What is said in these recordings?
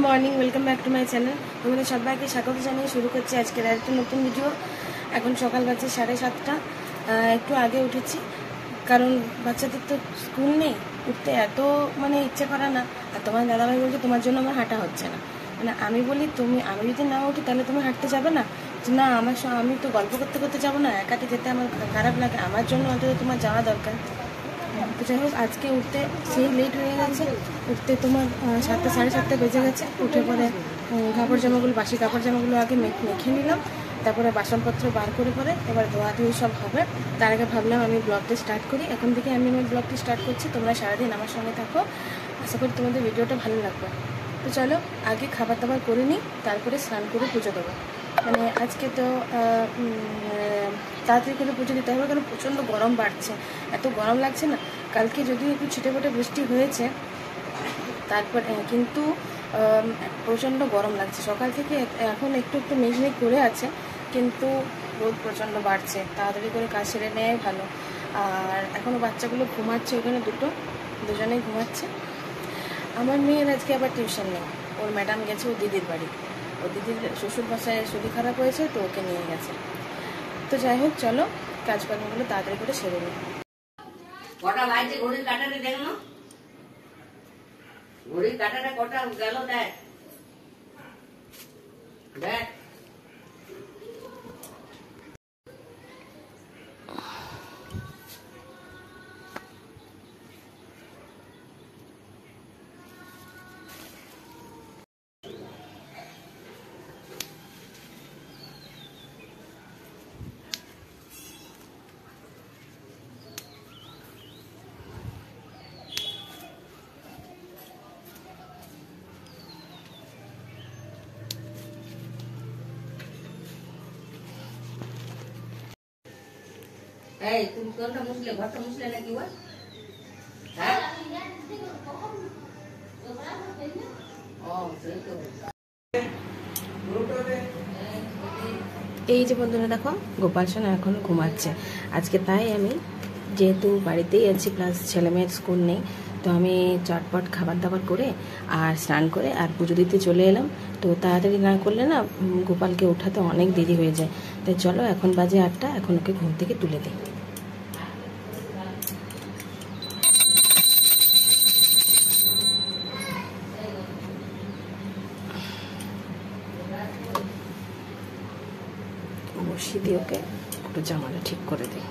Morning, welcome back to my channel. তোমাদের সবাইকে স্বাগত জানিয়ে শুরু করছি আজকের একটা নতুন ভিডিও। এখন সকাল বাজে 7:30। একটু আগে উঠেছি কারণ বাচ্চাদের তো স্কুল নেই, উঠতে এত ইচ্ছে করে না। আর তোমার দাদাভাই বলছে তোমার জন্য আমার হাঁটা হচ্ছে না। আমি বলি আমি যদি না উঠি তাহলে তুমি হাঁটতে যাবে না? না, আমি তো গল্প করতে করতে যাবো না, একাটি যেতে আমার খারাপ লাগে, আমার জন্য অন্তত তোমার যাওয়া দরকার। তো যাই হোক, আজকে উঠতে সেই লেট হয়ে গেছে। উঠতে তোমার 7টা 7:30 বেজে গেছে। উঠে পরে বাসি কাপড় জামাগুলো আগে মেখে নিলাম। তারপরে বাসনপত্র বার করে এবার ধোয়াধুয়ি সব হবে। তার আগে ভাবলাম আমি ব্লগটা স্টার্ট করি। এখন থেকে আমি আমার ব্লগটি স্টার্ট করছি। তোমরা সারাদিন আমার সঙ্গে থাকো, আশা করি তোমাদের ভিডিওটা ভালো লাগবে। তো চলো, আগে খাবার দাবার করে নিই, তারপরে স্নান করে পুজো দেবো। আজকে তো তাড়াতাড়ি করে পুজো দিতে হবে, কারণ প্রচণ্ড গরম বাড়ছে, এত গরম লাগছে না। কালকে যদিও একটু ছিটেফোঁটে বৃষ্টি হয়েছে, তারপর কিন্তু প্রচণ্ড গরম লাগছে সকাল থেকে। এখন একটু একটু মেঘ করে আছে, কিন্তু রোদ প্রচণ্ড বাড়ছে। তাড়াতাড়ি করে কাজ সেরে নেয় ভালো। আর এখনও বাচ্চাগুলো ঘুমাচ্ছে, ওখানে দুজনেই ঘুমাচ্ছে। আমার মেয়ের আজকে আবার টিউশন নেই, ওর ম্যাডাম গেছে ওর দিদির বাড়ি। ওর দিদির শ্বশুর বাসায় শরীর খারাপ হয়েছে, তো ওকে নিয়ে গেছে। তো যাই হোক, চলো কাজকর্মগুলো তাড়াতাড়ি করে সেরে নিই। কটা বাজছে ঘড়ির কাঁটাটা দেখলো? ঘড়ির কাঁটাটা কটা গেল দেখ দেখ। এই তুমি কোনটা মুছলে? ঘরটা মুছলে নাকি? ওই হ্যাঁ, এই যে বন্ধুরা দেখো, গোপাল সোনা এখন ঘুমাচ্ছে আজকে। তাই আমি যেহেতু বাড়িতেই আছি, প্লাস ছেলেমেয়ের স্কুল নেই, তো আমি চটপট খাবার দাবার করে আর স্নান করে আর পুজো দিতে চলে এলাম। তো তাড়াতাড়ি না করলে না গোপালকে ওঠাতে অনেক দেরি হয়ে যায়। তাই চলো, এখন বাজে 8টা, এখন ওকে ঘুম থেকে তুলে দিই। বসিয়ে দিয়ে ওকে একটু জামাটা ঠিক করে দিই।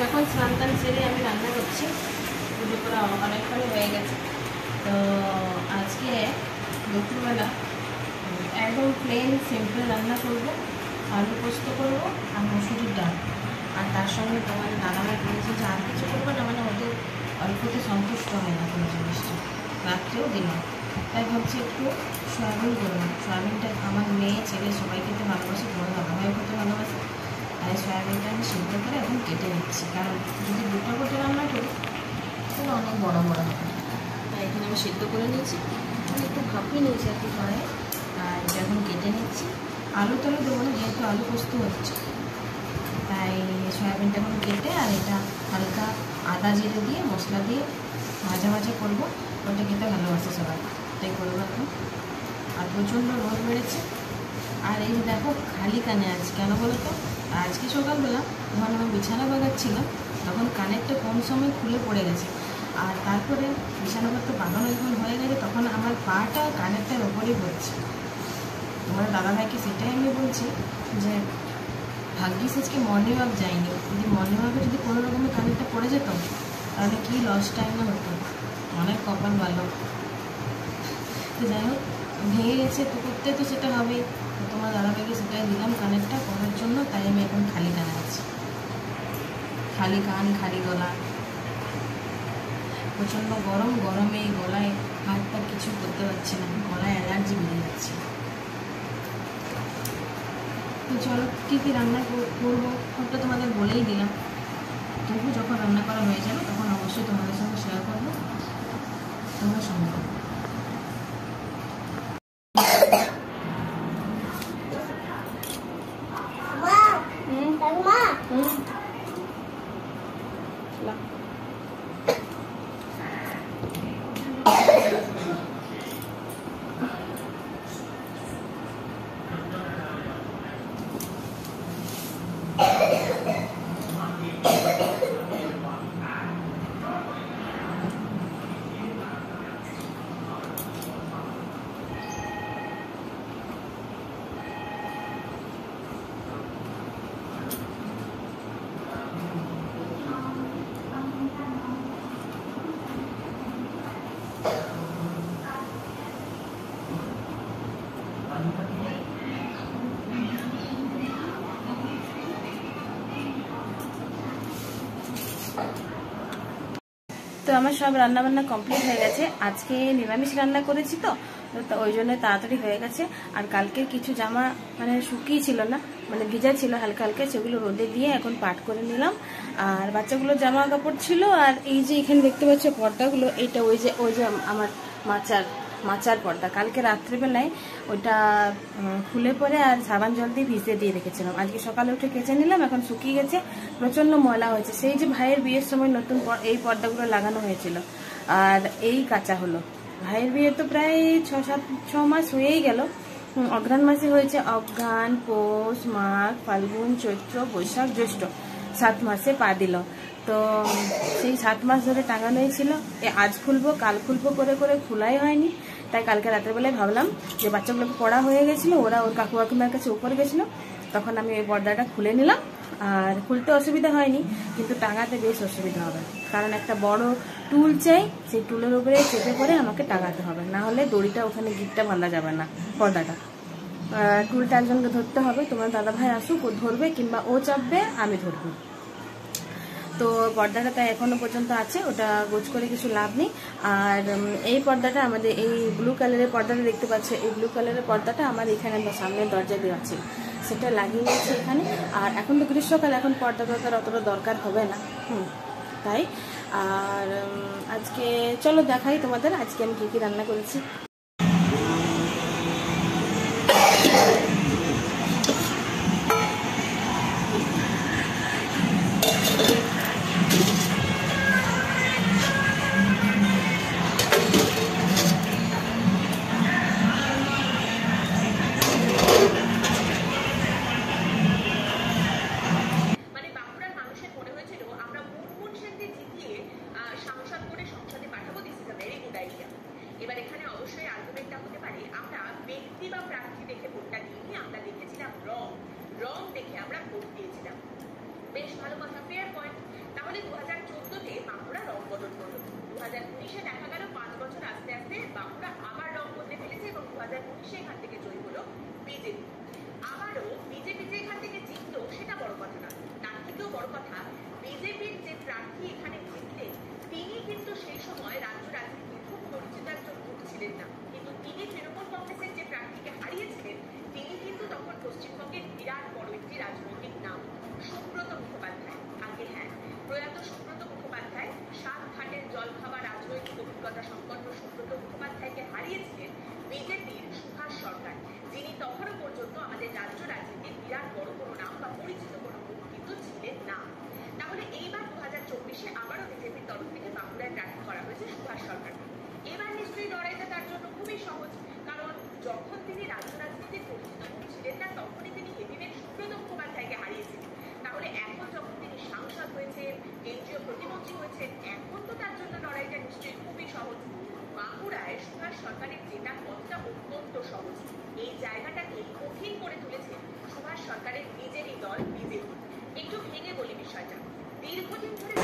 এখন স্নান টান সেরে আমি রান্না করছি। পুজো করা অনেকক্ষণ হয়ে গেছে। তো আজকে দুপুরবেলা একদম প্লেন সিম্পল রান্না করব। আলু পোস্ত করবো আর মসুরির ডাল। আর তার সঙ্গে তোমার দাদাভাই বলেছে যে আর কিছু করবো না, ওদের অল্পতে সন্তুষ্ট হয় না কোনো জিনিসটা, রাত্রেও দিলাম। তাই ভাবছি একটু সয়াবিন করবো। সয়াবিনটা আমার মেয়ে ছেলে সবাই খেতে ভালোবাসে, তোমার দাদাভাইও খেতে ভালোবাসে। তাই সয়াবিনটা আমি সিদ্ধ করে এখন কেটে নিচ্ছি, কারণ যদি দুটো করে রান্না করি তাহলে অনেক বড় বড় হবে। তাই এখানে আমি সিদ্ধ করে নিয়েছি, একটু ভাপিয়ে নিয়েছি আর কি কড়াইয়ে। আর এটা এখন কেটে নিচ্ছি। আলু তালু দেবো না, যেহেতু আলু পোস্ত হচ্ছে, তাই সয়াবিনটা এখন কেটে আর এটা হালকা আদা জিরে দিয়ে মশলা দিয়ে ভাজা ভাজা করবো। ওটা খেতে ভালোবাসে সবাই, তাই করবো এখন। আর প্রচণ্ড রোদ বেড়েছে। আর এই দেখো খালি কানে আছি, কেন বলো তো? আজকে সকালবেলা যখন আমি বিছানা বাগাচ্ছিলাম, তখন কানেরটা কোন সময় খুলে পড়ে গেছে। আর তারপরে বিছানাপত্র বাঁধানো যখন হয়ে গেছে তখন আমার পাটা কানেরটার ওপরেই পড়ছে। তোমার দাদাভাইকে সেটাই আমি বলছি যে ভাগ্যিস আজকে মর্নিং ওয়াক যায়নি, যদি মর্নিং ওয়াকে যদি কোনো রকমের কানেরটা পড়ে যেত তাহলে কী লস টাইম না হতো, অনেক কপাল ভালো। তো যাই হোক, ভেঙে গেছে তো করতে তো সেটা হবেই। তোমার দাদাভাইকে সেটাই দিলাম কানেরটা করার জন্য, তাই আমি এখন খালি কানে আছি, খালি কান খালি গলা। প্রচণ্ড গরম, গরমে গলায় হাত পা কিছু করতে পারছি না, গলায় অ্যালার্জি বেড়ে যাচ্ছে। তো চলো কী কী রান্না করবো ওটা তোমাদের বলেই দিলাম, তবু যখন রান্না করা হয়ে যাবে তখন অবশ্যই তোমাদের সঙ্গে শেয়ার করবো, তোমরা সঙ্গে করবো। তো আমার সব রান্নাবান্না কমপ্লিট হয়ে গেছে। আজকে নিরামিষ রান্না করেছি তো ওই জন্য তাড়াতাড়ি হয়ে গেছে। আর কালকের কিছু জামা মানে শুকিয়ে ছিল না, মানে ভিজা ছিল হালকা হালকা, সেগুলো রোদে দিয়ে এখন পাট করে নিলাম। আর বাচ্চাগুলো জামা কাপড় ছিল। আর এই যে এখানে দেখতে পাচ্ছ পর্দাগুলো, এইটা ওই যে আমার মাচার পর্দা, কালকে রাত্রেবেলায় ওইটা খুলে পরে আর সাবান জল দিয়ে ভিজতে দিয়ে রেখেছিলাম। আজকে সকালে উঠে কেচে নিলাম, এখন শুকিয়ে গেছে, প্রচন্ড ময়লা হয়েছে। সেই যে ভাইয়ের বিয়ের সময় নতুন এই পর্দাগুলো লাগানো হয়েছিল আর এই কাঁচা হলো। ভাইয়ের বিয়ে তো প্রায় 6 মাস হয়েই গেল, অঘ্রাণ মাসে হয়েছে। অঘ্রাণ, পৌষ, মাঘ, ফাল্গুন, চৈত্র, বৈশাখ, জ্যৈষ্ঠ, 7 মাসে পা দিল। তো সেই 7 মাস ধরে টাঙানোই ছিল। আজ খুলবো কাল খুলবো করে করে খোলাই হয়নি। তাই কালকে রাতের বেলায় ভাবলাম যে বাচ্চাগুলোকে পড়া হয়ে গেছিলো, ওরা ওর কাকু কাকিমার কাছে উপরে গেছিলো, তখন আমি ওই পর্দাটা খুলে নিলাম। আর খুলতে অসুবিধা হয়নি, কিন্তু টাঙাতে বেশ অসুবিধা হবে, কারণ একটা বড় টুল চাই, সেই টুলের উপরে চেপে করে আমাকে টাঙাতে হবে, না হলে দড়িটা ওখানে গিটটা বাঁধা যাবে না পর্দাটা। টুলটা একজনকে ধরতে হবে, তোমার দাদাভাই আসুক, ও ধরবে, কিংবা ও চাপবে আমি ধরবো। তো পর্দাটা তাই এখনো পর্যন্ত আছে, ওটা গোছ করে কিছু লাভ নেই। আর এই পর্দাটা আমাদের এই ব্লু কালারের পর্দাটা দেখতে পাচ্ছ, এই ব্লু কালারের পর্দাটা আমার এখানে সামনের দরজায় দেওয়া ছিল, সেটা লাগিয়ে নিয়েছি এখানে। আর এখন তো গ্রীষ্মকাল, এখন পর্দা অতটা দরকার হবে না, তাই। আর আজকে চলো দেখাই তোমাদের আজকে আমি কী কী রান্না করেছি। বেশ ভালো কথা, ফেয়ার পয়েন্ট। তাহলে 2014-তে বাঁকুড়া রং বদল করলো। 2019-এ দেখা গেল 5 বছর আস্তে আস্তে বাঁকুড়া আবার রং বদলে ফেলেছে এবং 2019-এ এখান থেকে জয়ী হলো বিজেপি। আবারও বিজেপি যে এখান থেকে জিতলো সেটা বড় কথা না, তার থেকেও বড় কথা বিজেপির যে প্রার্থী এখানে জিতলেন তিনি কিন্তু সেই সময় রাজ্য রাজনীতির খুব পরিচিত একজন মুখ ছিলেন না, কিন্তু তিনি তৃণমূল কংগ্রেসের যে প্রার্থীকে হারিয়েছিলেন তিনি কিন্তু তখন পশ্চিমবঙ্গের বিরাট বড় একটি রাজনৈতিক নাম, সুব্রত মুখোপাধ্যায়। আগে হ্যাঁ, প্রয়াত সুব্রত মুখোপাধ্যায়, 7 ঘাটের জল খাওয়া রাজনৈতিক অভিজ্ঞতা সম্পন্ন সুব্রত মুখোপাধ্যায়কে হারিয়েছিলেন বিজেপির সুভাষ সরকার, যিনি তখনও পর্যন্ত আমাদের রাজ্য রাজনীতির বিরাট বড় কোনো নাম বা পরিচিত কোনো মুখ কিন্তু ছিলেন না। তাহলে এইবার 2024-এ আবারও বিজেপির তরফ থেকে বাঁকুড়ায় প্রার্থী করা হয়েছে সুভাষ সরকারকে। এবার নিশ্চয়ই লড়াইটা তার জন্য খুবই সহজ, কারণ যখন তিনি রাজ্য রাজনীতির পরিচিত মুখ ছিলেন না তখনই তিনি হেভিওয়েট সুব্রত মুখোপাধ্যায়কে হারিয়েছিলেন। তাহলে এখন যখন তিনি সাংসদ হয়েছেন, কেন্দ্রীয় সুভাষ সরকারের জেতার পথটা অত্যন্ত সহজ। এই জায়গাটাকে কঠিন করে তুলেছে সুভাষ সরকারের নিজেরই দল বিজেপি। একটু ভেঙে বলি বিষয়টা। দীর্ঘদিন ধরে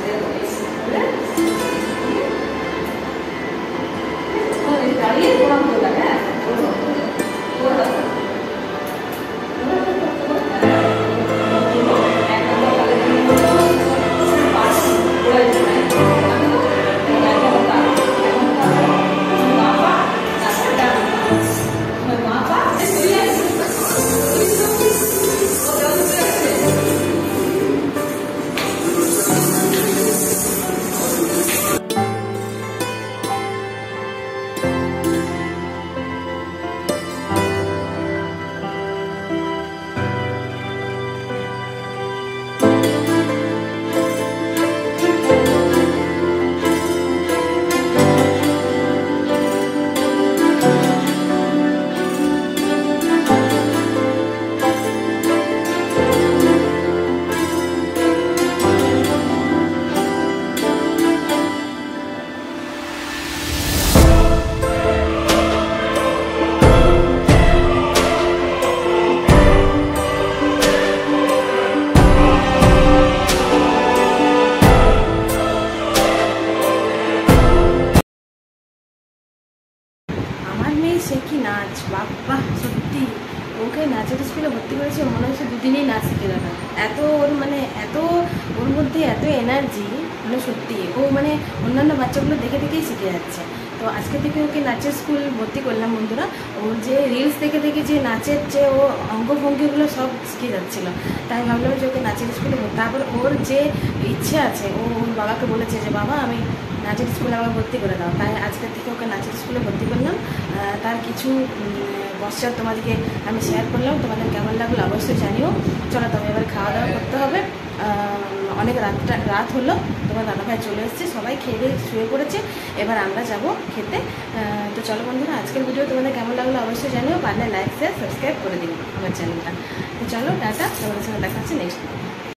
সে কি নাচ, বাবা সত্যি ওকে নাচের স্কুলে ভর্তি করেছে, মনে হচ্ছে দুদিনেই নাচ শিখে যাবে। এত ওর মানে এত ওর মধ্যে এত এনার্জি, মানে সত্যি ও মানে অন্যান্য বাচ্চাগুলো দেখে দেখেই শিখে যাচ্ছে। তো আজকে থেকে ওকে নাচের স্কুল ভর্তি করলাম বন্ধুরা। ওর যে রিলস দেখে দেখে যে নাচের যে ও অঙ্গভঙ্গিগুলো সব শিখে যাচ্ছিলো, তাই ভাবলাম যে ওকে নাচের স্কুলে ভর্তি। তারপর ওর যে ইচ্ছে আছে, ও ওর বাবাকে বলেছে যে বাবা আমি নাচের স্কুলে আবার ভর্তি করে দাও। তাই আজকের থেকে ওকে নাচের স্কুলে ভর্তি করলাম। তার কিছু পশ্চাৎ তোমাদেরকে আমি শেয়ার করলাম, তোমাদের কেমন লাগলো অবশ্যই জানিও। চলো তবে এবার খাওয়া দাওয়া করতে হবে, অনেক রাত হলো। তোমার দাদাভাই চলে এসেছে, সবাই খেয়ে দিয়ে শুয়ে পড়েছে, এবার আমরা যাব খেতে। তো চলো বন্ধুরা, আজকের ভিডিও তোমাদের কেমন লাগলো অবশ্যই জানিও, পারলে লাইক শেয়ার সাবস্ক্রাইব করে দিও আমার চ্যানেলটা। তো চলো টাটা, তোমাদের সঙ্গে দেখা হচ্ছে নেক্সট।